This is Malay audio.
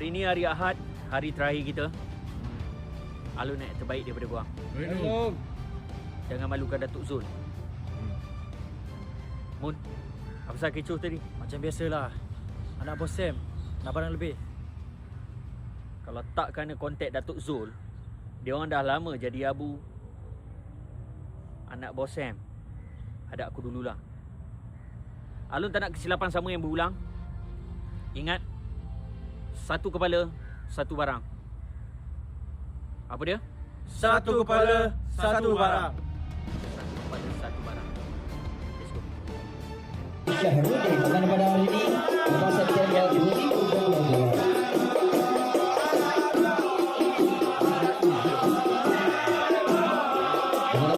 Hari ni hari Ahad, hari terakhir kita. Alun nak terbaik daripada korang. Alun. Jangan malukan Datuk Zul. Mun, apa pasal kecoh tadi? Macam biasalah. Anak bos Sam nak barang lebih. Kalau tak kena kontak Datuk Zul, dia orang dah lama jadi abu. Anak bos Sam, hadap aku dululah. Alun tak nak kesilapan sama yang berulang. Ingat, satu kepala, satu barang. Apa dia? Satu kepala, satu barang. Satu kepala, satu barang. Let's go. Syahrul dari pengan pada hari ini. Masa kita lihat